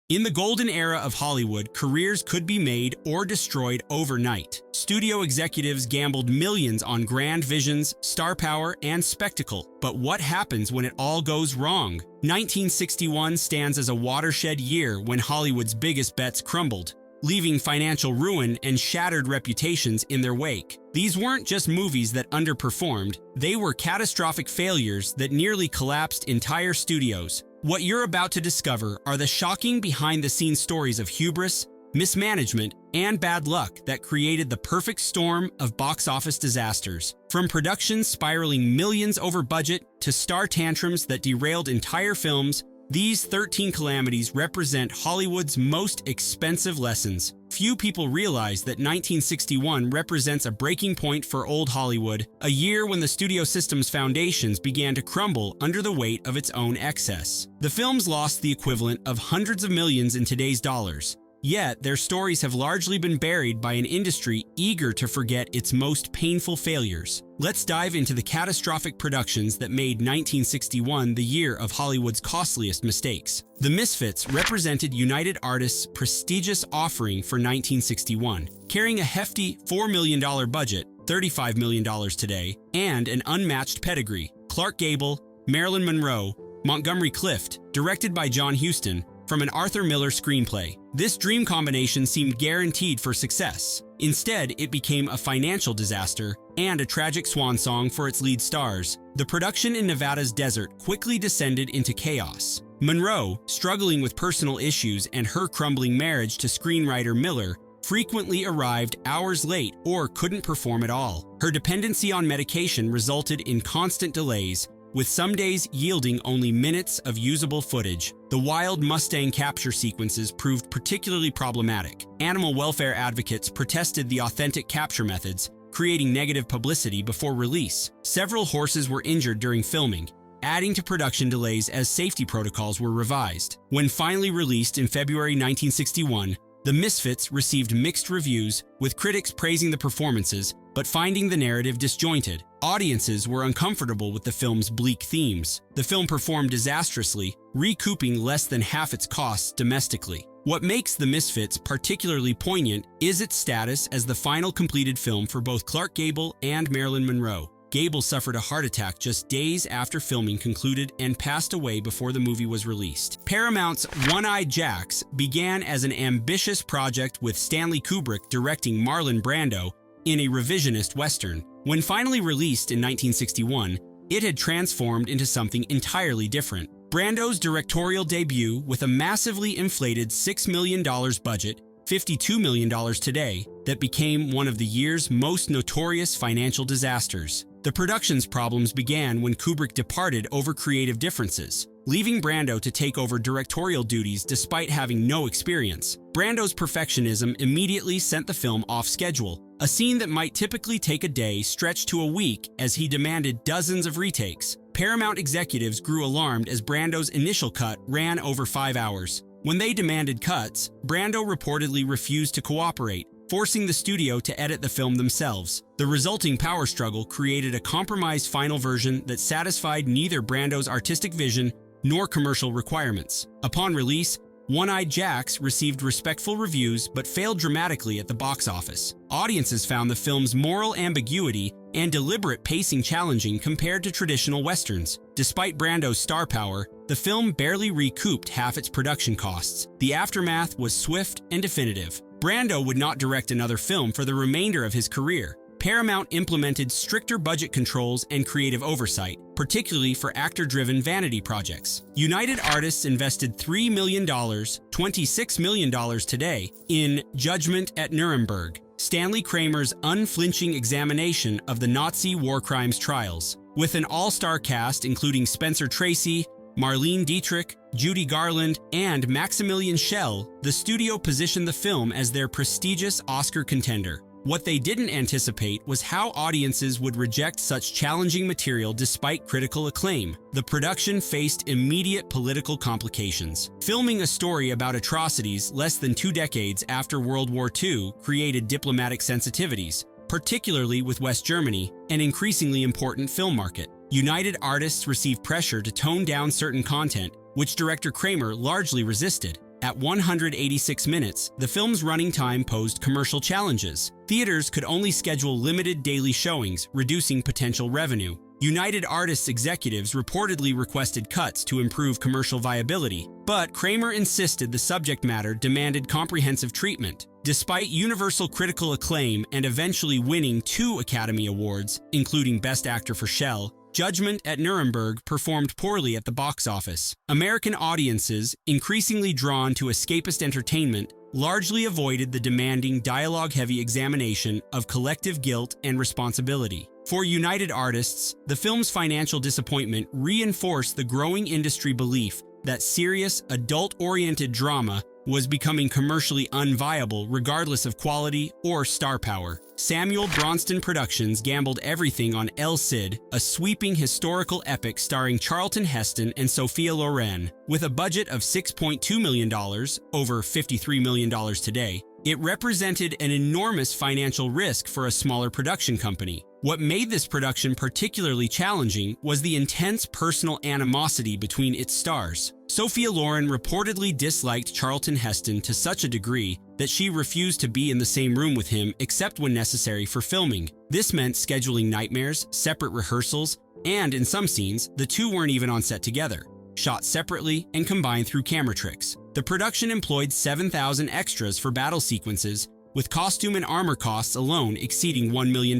In the golden era of Hollywood, careers could be made or destroyed overnight. Studio executives gambled millions on grand visions, star power, and spectacle. But what happens when it all goes wrong? 1961 stands as a watershed year when Hollywood's biggest bets crumbled, leaving financial ruin and shattered reputations in their wake. These weren't just movies that underperformed, they were catastrophic failures that nearly collapsed entire studios. What you're about to discover are the shocking behind-the-scenes stories of hubris, mismanagement, and bad luck that created the perfect storm of box office disasters. From productions spiraling millions over budget to star tantrums that derailed entire films, these 13 calamities represent Hollywood's most expensive lessons. Few people realize that 1961 represents a breaking point for old Hollywood, a year when the studio system's foundations began to crumble under the weight of its own excess. The films lost the equivalent of hundreds of millions in today's dollars. Yet, their stories have largely been buried by an industry eager to forget its most painful failures. Let's dive into the catastrophic productions that made 1961 the year of Hollywood's costliest mistakes. The Misfits represented United Artists' prestigious offering for 1961, carrying a hefty $4 million budget, $35 million today, and an unmatched pedigree. Clark Gable, Marilyn Monroe, Montgomery Clift, directed by John Huston, from an Arthur Miller screenplay. This dream combination seemed guaranteed for success. Instead, it became a financial disaster and a tragic swan song for its lead stars. The production in Nevada's desert quickly descended into chaos. Monroe, struggling with personal issues and her crumbling marriage to screenwriter Miller, frequently arrived hours late or couldn't perform at all. Her dependency on medication resulted in constant delays, with some days yielding only minutes of usable footage. The wild Mustang capture sequences proved particularly problematic. Animal welfare advocates protested the authentic capture methods, creating negative publicity before release. Several horses were injured during filming, adding to production delays as safety protocols were revised. When finally released in February 1961, The Misfits received mixed reviews, with critics praising the performances, but finding the narrative disjointed. Audiences were uncomfortable with the film's bleak themes. The film performed disastrously, recouping less than half its costs domestically. What makes The Misfits particularly poignant is its status as the final completed film for both Clark Gable and Marilyn Monroe. Gable suffered a heart attack just days after filming concluded and passed away before the movie was released. Paramount's One-Eyed Jacks began as an ambitious project with Stanley Kubrick directing Marlon Brando in a revisionist Western. When finally released in 1961, it had transformed into something entirely different. Brando's directorial debut, with a massively inflated $6 million budget, $52 million today, that became one of the year's most notorious financial disasters. The production's problems began when Kubrick departed over creative differences, leaving Brando to take over directorial duties despite having no experience. Brando's perfectionism immediately sent the film off schedule. A scene that might typically take a day stretched to a week as he demanded dozens of retakes. Paramount executives grew alarmed as Brando's initial cut ran over 5 hours. When they demanded cuts, Brando reportedly refused to cooperate, forcing the studio to edit the film themselves. The resulting power struggle created a compromised final version that satisfied neither Brando's artistic vision nor commercial requirements. Upon release, One-Eyed Jacks received respectful reviews but failed dramatically at the box office. Audiences found the film's moral ambiguity and deliberate pacing challenging compared to traditional westerns. Despite Brando's star power, the film barely recouped half its production costs. The aftermath was swift and definitive. Brando would not direct another film for the remainder of his career. Paramount implemented stricter budget controls and creative oversight, particularly for actor-driven vanity projects. United Artists invested $3 million, $26 million today, in Judgment at Nuremberg, Stanley Kramer's unflinching examination of the Nazi war crimes trials. With an all-star cast including Spencer Tracy, Marlene Dietrich, Judy Garland, and Maximilian Schell, the studio positioned the film as their prestigious Oscar contender. What they didn't anticipate was how audiences would reject such challenging material despite critical acclaim. The production faced immediate political complications. Filming a story about atrocities less than 2 decades after World War II created diplomatic sensitivities, particularly with West Germany, an increasingly important film market. United Artists received pressure to tone down certain content, which director Kramer largely resisted. At 186 minutes, the film's running time posed commercial challenges. Theaters could only schedule limited daily showings, reducing potential revenue. United Artists executives reportedly requested cuts to improve commercial viability, but Kramer insisted the subject matter demanded comprehensive treatment. Despite universal critical acclaim and eventually winning 2 Academy Awards, including Best Actor for Shell, Judgment at Nuremberg performed poorly at the box office. American audiences, increasingly drawn to escapist entertainment, largely avoided the demanding, dialogue-heavy examination of collective guilt and responsibility. For United Artists, the film's financial disappointment reinforced the growing industry belief that serious, adult-oriented drama was becoming commercially unviable regardless of quality or star power. Samuel Bronston Productions gambled everything on El Cid, a sweeping historical epic starring Charlton Heston and Sophia Loren. With a budget of $6.2 million, over $53 million today, it represented an enormous financial risk for a smaller production company. What made this production particularly challenging was the intense personal animosity between its stars. Sophia Loren reportedly disliked Charlton Heston to such a degree that she refused to be in the same room with him except when necessary for filming. This meant scheduling nightmares, separate rehearsals, and in some scenes, the two weren't even on set together, shot separately and combined through camera tricks. The production employed 7,000 extras for battle sequences, with costume and armor costs alone exceeding $1 million.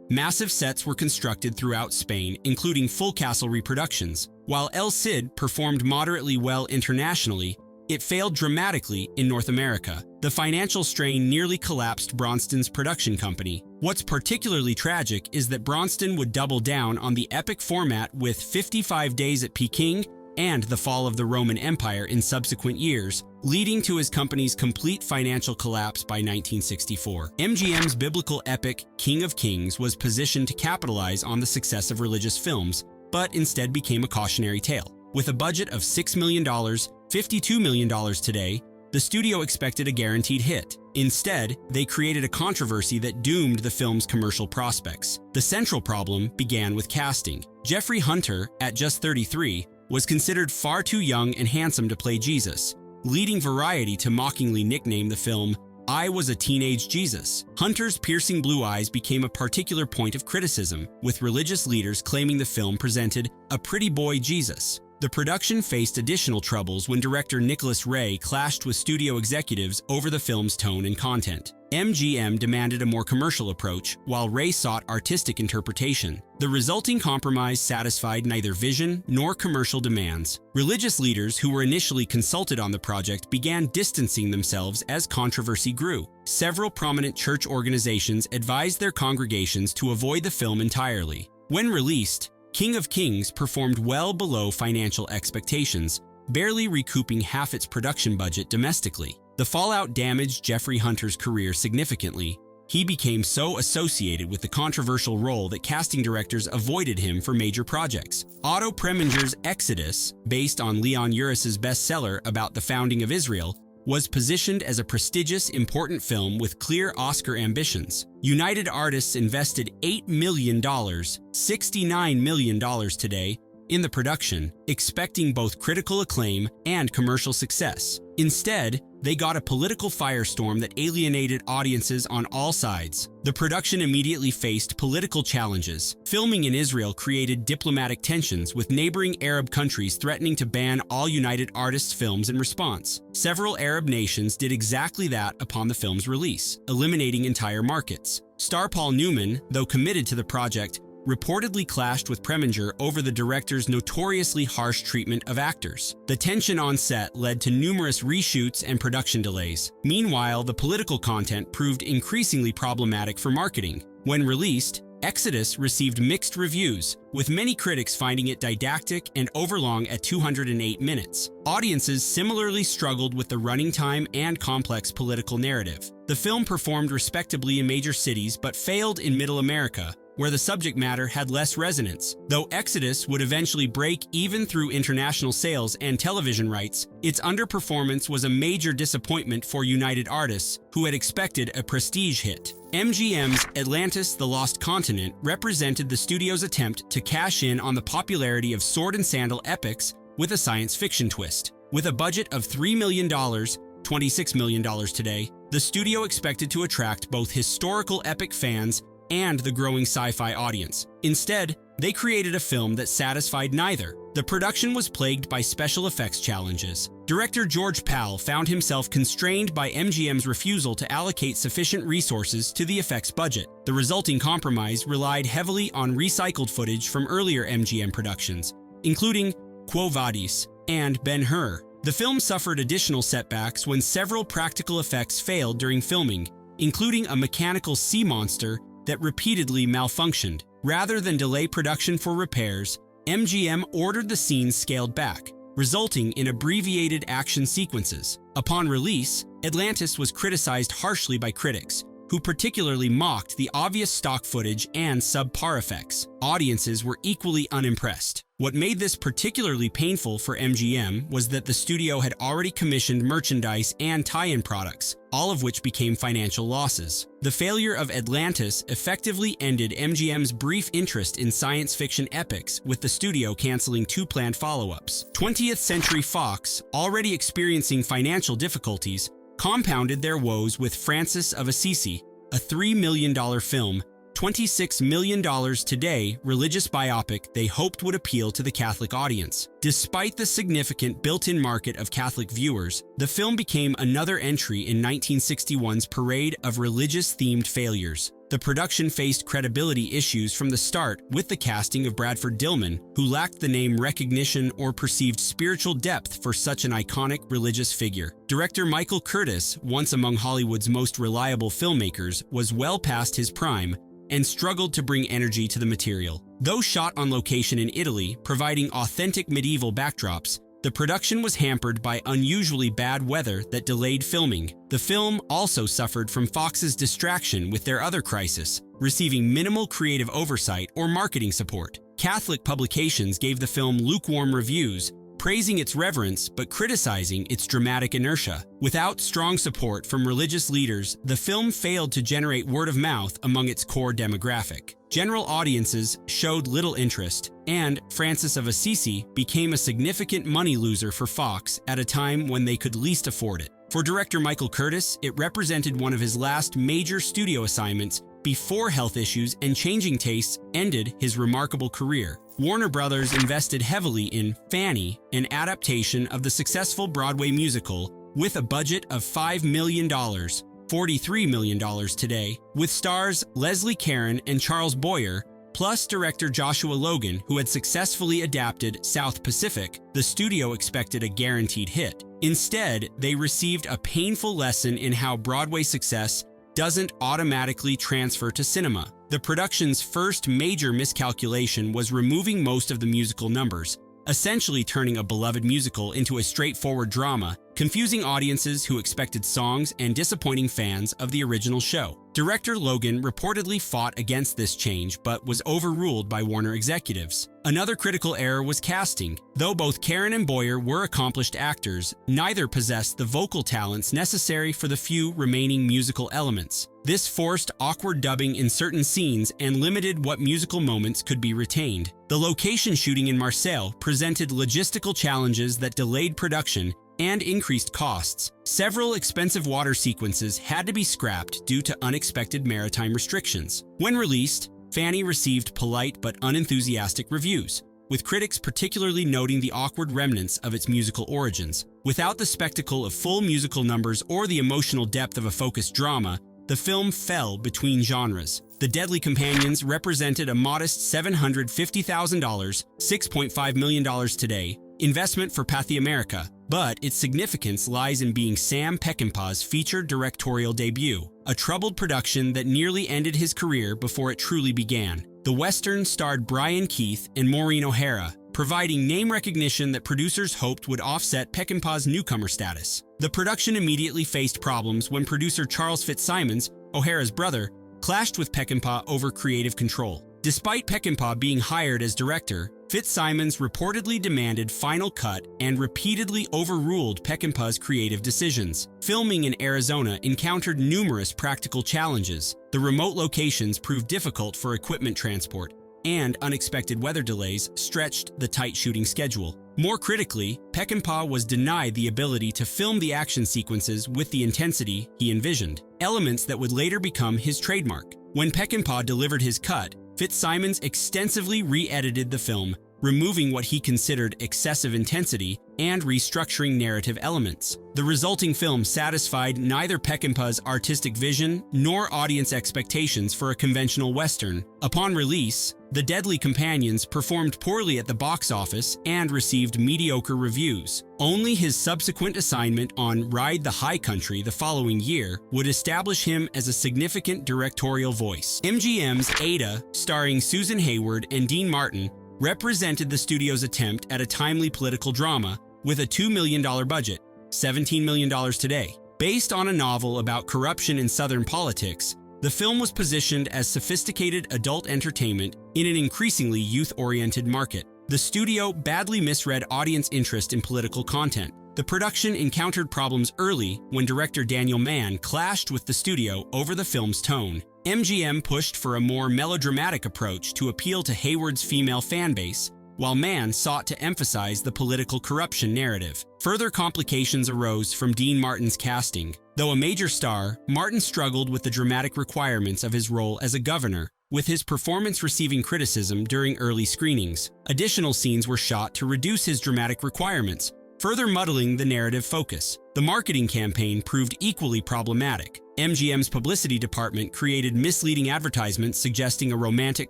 Massive sets were constructed throughout Spain, including full castle reproductions. While El Cid performed moderately well internationally, it failed dramatically in North America. The financial strain nearly collapsed Bronston's production company. What's particularly tragic is that Bronston would double down on the epic format with 55 Days at Peking and the fall of the Roman Empire in subsequent years, leading to his company's complete financial collapse by 1964. MGM's biblical epic, King of Kings, was positioned to capitalize on the success of religious films, but instead became a cautionary tale. With a budget of $6 million, $52 million today, the studio expected a guaranteed hit. Instead, they created a controversy that doomed the film's commercial prospects. The central problem began with casting. Jeffrey Hunter, at just 33, was considered far too young and handsome to play Jesus, leading Variety to mockingly nickname the film "I Was a Teenage Jesus." Hunter's piercing blue eyes became a particular point of criticism, with religious leaders claiming the film presented a pretty boy Jesus. The production faced additional troubles when director Nicholas Ray clashed with studio executives over the film's tone and content. MGM demanded a more commercial approach, while Ray sought artistic interpretation. The resulting compromise satisfied neither vision nor commercial demands. Religious leaders who were initially consulted on the project began distancing themselves as controversy grew. Several prominent church organizations advised their congregations to avoid the film entirely. When released, King of Kings performed well below financial expectations, barely recouping half its production budget domestically. The fallout damaged Jeffrey Hunter's career significantly. He became so associated with the controversial role that casting directors avoided him for major projects. Otto Preminger's Exodus, based on Leon Uris's bestseller about the founding of Israel, was positioned as a prestigious, important film with clear Oscar ambitions. United Artists invested $8 million, $69 million today, in the production, expecting both critical acclaim and commercial success. Instead, they got a political firestorm that alienated audiences on all sides. The production immediately faced political challenges. Filming in Israel created diplomatic tensions, with neighboring Arab countries threatening to ban all United Artists films in response. Several Arab nations did exactly that upon the film's release, eliminating entire markets. Star Paul Newman, though committed to the project, reportedly clashed with Preminger over the director's notoriously harsh treatment of actors. The tension on set led to numerous reshoots and production delays. Meanwhile, the political content proved increasingly problematic for marketing. When released, Exodus received mixed reviews, with many critics finding it didactic and overlong at 208 minutes. Audiences similarly struggled with the running time and complex political narrative. The film performed respectably in major cities but failed in Middle America, where the subject matter had less resonance. Though Exodus would eventually break even through international sales and television rights, its underperformance was a major disappointment for United Artists, who had expected a prestige hit. MGM's Atlantis: The Lost Continent represented the studio's attempt to cash in on the popularity of sword and sandal epics with a science fiction twist. With a budget of $3 million, $26 million today, the studio expected to attract both historical epic fans and the growing sci-fi audience. Instead, they created a film that satisfied neither. The production was plagued by special effects challenges. Director George Pal found himself constrained by MGM's refusal to allocate sufficient resources to the effects budget. The resulting compromise relied heavily on recycled footage from earlier MGM productions, including Quo Vadis and Ben-Hur. The film suffered additional setbacks when several practical effects failed during filming, including a mechanical sea monster that repeatedly malfunctioned. Rather than delay production for repairs, MGM ordered the scenes scaled back, resulting in abbreviated action sequences. Upon release, Atlantis was criticized harshly by critics, who particularly mocked the obvious stock footage and subpar effects. Audiences were equally unimpressed. What made this particularly painful for MGM was that the studio had already commissioned merchandise and tie-in products, all of which became financial losses. The failure of Atlantis effectively ended MGM's brief interest in science fiction epics, with the studio canceling 2 planned follow-ups. 20th Century Fox, already experiencing financial difficulties, compounded their woes with Francis of Assisi, a $3 million film, $26 million today religious biopic they hoped would appeal to the Catholic audience. Despite the significant built-in market of Catholic viewers, the film became another entry in 1961's parade of religious-themed failures. The production faced credibility issues from the start with the casting of Bradford Dillman, who lacked the name recognition or perceived spiritual depth for such an iconic religious figure. Director Michael Curtiz, once among Hollywood's most reliable filmmakers, was well past his prime and struggled to bring energy to the material. Though shot on location in Italy, providing authentic medieval backdrops, the production was hampered by unusually bad weather that delayed filming. The film also suffered from Fox's distraction with their other crisis, receiving minimal creative oversight or marketing support. Catholic publications gave the film lukewarm reviews, praising its reverence but criticizing its dramatic inertia. Without strong support from religious leaders, the film failed to generate word of mouth among its core demographic. General audiences showed little interest, and Francis of Assisi became a significant money loser for Fox at a time when they could least afford it. For director Michael Curtiz, it represented one of his last major studio assignments before health issues and changing tastes ended his remarkable career. Warner Brothers invested heavily in Fanny, an adaptation of the successful Broadway musical, with a budget of $5 million, $43 million today, with stars Leslie Caron and Charles Boyer, plus director Joshua Logan, who had successfully adapted South Pacific. The studio expected a guaranteed hit. Instead, they received a painful lesson in how Broadway success doesn't automatically transfer to cinema. The production's first major miscalculation was removing most of the musical numbers, essentially turning a beloved musical into a straightforward drama, confusing audiences who expected songs and disappointing fans of the original show. Director Logan reportedly fought against this change but was overruled by Warner executives. Another critical error was casting. Though both Caron and Boyer were accomplished actors, neither possessed the vocal talents necessary for the few remaining musical elements. This forced awkward dubbing in certain scenes and limited what musical moments could be retained. The location shooting in Marseille presented logistical challenges that delayed production and increased costs. Several expensive water sequences had to be scrapped due to unexpected maritime restrictions. When released, Fanny received polite but unenthusiastic reviews, with critics particularly noting the awkward remnants of its musical origins. Without the spectacle of full musical numbers or the emotional depth of a focused drama, the film fell between genres. The Deadly Companions represented a modest $750,000, $6.5 million today, investment for Pathé America, but its significance lies in being Sam Peckinpah's featured directorial debut, a troubled production that nearly ended his career before it truly began. The Western starred Brian Keith and Maureen O'Hara, providing name recognition that producers hoped would offset Peckinpah's newcomer status. The production immediately faced problems when producer Charles Fitzsimons, O'Hara's brother, clashed with Peckinpah over creative control. Despite Peckinpah being hired as director, Fitzsimons reportedly demanded final cut and repeatedly overruled Peckinpah's creative decisions. Filming in Arizona encountered numerous practical challenges. The remote locations proved difficult for equipment transport, and unexpected weather delays stretched the tight shooting schedule. More critically, Peckinpah was denied the ability to film the action sequences with the intensity he envisioned, elements that would later become his trademark. When Peckinpah delivered his cut, Fitzsimons extensively re-edited the film, removing what he considered excessive intensity and restructuring narrative elements. The resulting film satisfied neither Peckinpah's artistic vision nor audience expectations for a conventional Western. Upon release, The Deadly Companions performed poorly at the box office and received mediocre reviews. Only his subsequent assignment on Ride the High Country the following year would establish him as a significant directorial voice. MGM's Ada, starring Susan Hayward and Dean Martin, represented the studio's attempt at a timely political drama with a $2 million budget, $17 million today. Based on a novel about corruption in Southern politics, the film was positioned as sophisticated adult entertainment in an increasingly youth-oriented market. The studio badly misread audience interest in political content. The production encountered problems early when director Daniel Mann clashed with the studio over the film's tone. MGM pushed for a more melodramatic approach to appeal to Hayward's female fan base, while Mann sought to emphasize the political corruption narrative. Further complications arose from Dean Martin's casting. Though a major star, Martin struggled with the dramatic requirements of his role as a governor, with his performance receiving criticism during early screenings. Additional scenes were shot to reduce his dramatic requirements, further muddling the narrative focus. The marketing campaign proved equally problematic. MGM's publicity department created misleading advertisements suggesting a romantic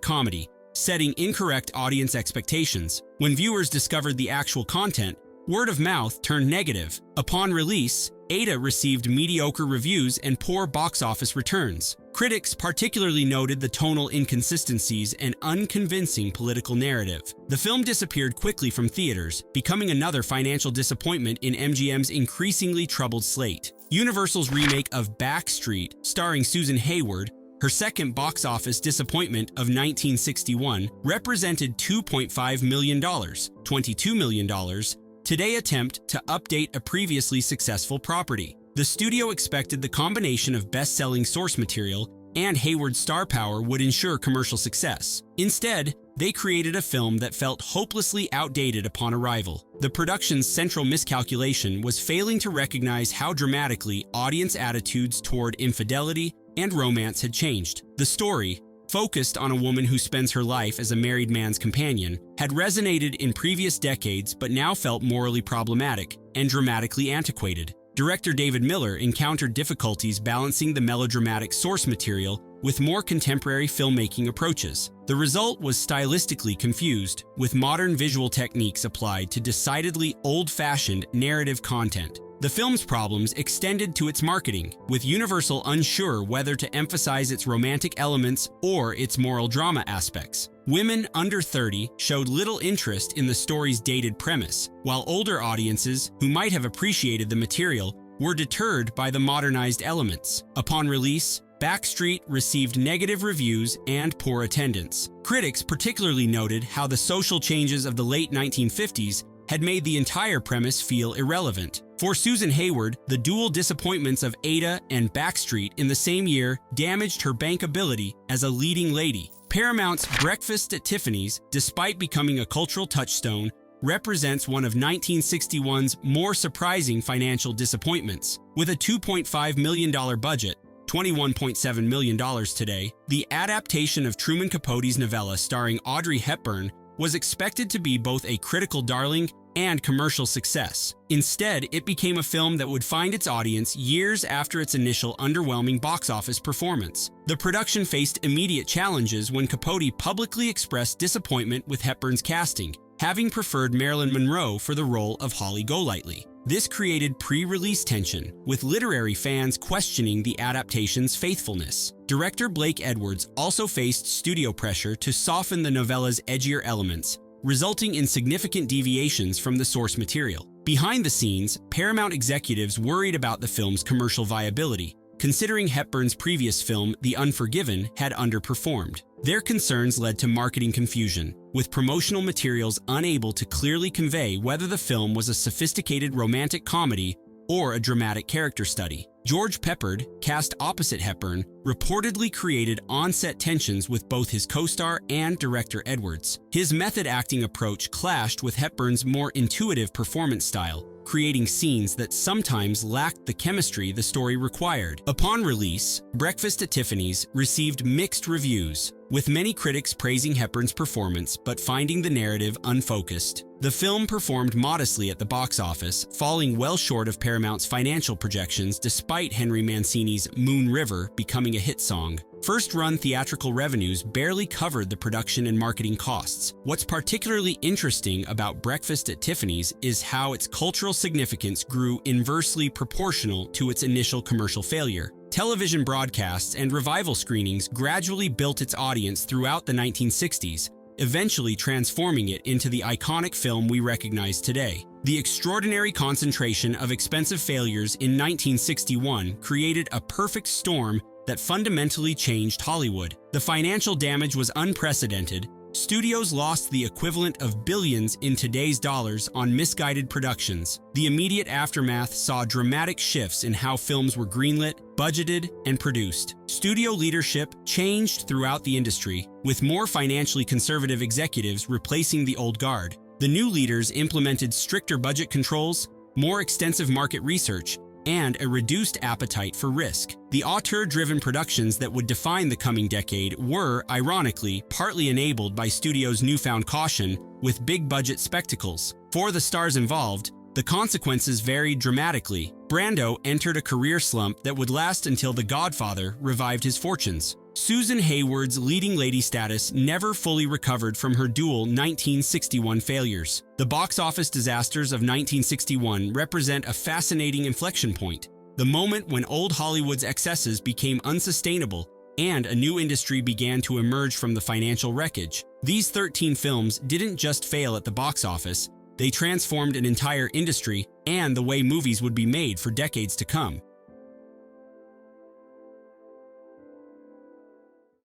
comedy, setting incorrect audience expectations. When viewers discovered the actual content, word of mouth turned negative. Upon release, Ada received mediocre reviews and poor box office returns. Critics particularly noted the tonal inconsistencies and unconvincing political narrative. The film disappeared quickly from theaters, becoming another financial disappointment in MGM's increasingly troubled slate. Universal's remake of Backstreet, starring Susan Hayward, her second box office disappointment of 1961, represented $2.5 million, $22 million, today attempt to update a previously successful property. The studio expected the combination of best-selling source material and Hayward's star power would ensure commercial success. Instead, they created a film that felt hopelessly outdated upon arrival. The production's central miscalculation was failing to recognize how dramatically audience attitudes toward infidelity and romance had changed. The story, focused on a woman who spends her life as a married man's companion, had resonated in previous decades but now felt morally problematic and dramatically antiquated. Director David Miller encountered difficulties balancing the melodramatic source material with more contemporary filmmaking approaches. The result was stylistically confused, with modern visual techniques applied to decidedly old-fashioned narrative content. The film's problems extended to its marketing, with Universal unsure whether to emphasize its romantic elements or its moral drama aspects. Women under 30 showed little interest in the story's dated premise, while older audiences, who might have appreciated the material, were deterred by the modernized elements. Upon release, Backstreet received negative reviews and poor attendance. Critics particularly noted how the social changes of the late 1950s had made the entire premise feel irrelevant. For Susan Hayward, the dual disappointments of Ada and Backstreet in the same year damaged her bankability as a leading lady. Paramount's Breakfast at Tiffany's, despite becoming a cultural touchstone, represents one of 1961's more surprising financial disappointments. With a $2.5 million budget, $21.7 million today, the adaptation of Truman Capote's novella starring Audrey Hepburn was expected to be both a critical darling and commercial success. Instead, it became a film that would find its audience years after its initial underwhelming box office performance. The production faced immediate challenges when Capote publicly expressed disappointment with Hepburn's casting, having preferred Marilyn Monroe for the role of Holly Golightly. This created pre-release tension, with literary fans questioning the adaptation's faithfulness. Director Blake Edwards also faced studio pressure to soften the novella's edgier elements, resulting in significant deviations from the source material. Behind the scenes, Paramount executives worried about the film's commercial viability, considering Hepburn's previous film, The Unforgiven, had underperformed. Their concerns led to marketing confusion, with promotional materials unable to clearly convey whether the film was a sophisticated romantic comedy or a dramatic character study. George Peppard, cast opposite Hepburn, reportedly created on-set tensions with both his co-star and director Edwards. His method acting approach clashed with Hepburn's more intuitive performance style, creating scenes that sometimes lacked the chemistry the story required. Upon release, Breakfast at Tiffany's received mixed reviews, with many critics praising Hepburn's performance but finding the narrative unfocused. The film performed modestly at the box office, falling well short of Paramount's financial projections despite Henry Mancini's Moon River becoming a hit song. First-run theatrical revenues barely covered the production and marketing costs. What's particularly interesting about Breakfast at Tiffany's is how its cultural significance grew inversely proportional to its initial commercial failure. Television broadcasts and revival screenings gradually built its audience throughout the 1960s, eventually transforming it into the iconic film we recognize today. The extraordinary concentration of expensive failures in 1961 created a perfect storm that fundamentally changed Hollywood. The financial damage was unprecedented. Studios lost the equivalent of billions in today's dollars on misguided productions. The immediate aftermath saw dramatic shifts in how films were greenlit, budgeted, and produced. Studio leadership changed throughout the industry, with more financially conservative executives replacing the old guard. The new leaders implemented stricter budget controls, more extensive market research, and a reduced appetite for risk. The auteur-driven productions that would define the coming decade were, ironically, partly enabled by studios' newfound caution with big-budget spectacles. For the stars involved, the consequences varied dramatically. Brando entered a career slump that would last until The Godfather revived his fortunes. Susan Hayward's leading lady status never fully recovered from her dual 1961 failures. The box office disasters of 1961 represent a fascinating inflection point, the moment when old Hollywood's excesses became unsustainable and a new industry began to emerge from the financial wreckage. These 13 films didn't just fail at the box office, they transformed an entire industry and the way movies would be made for decades to come.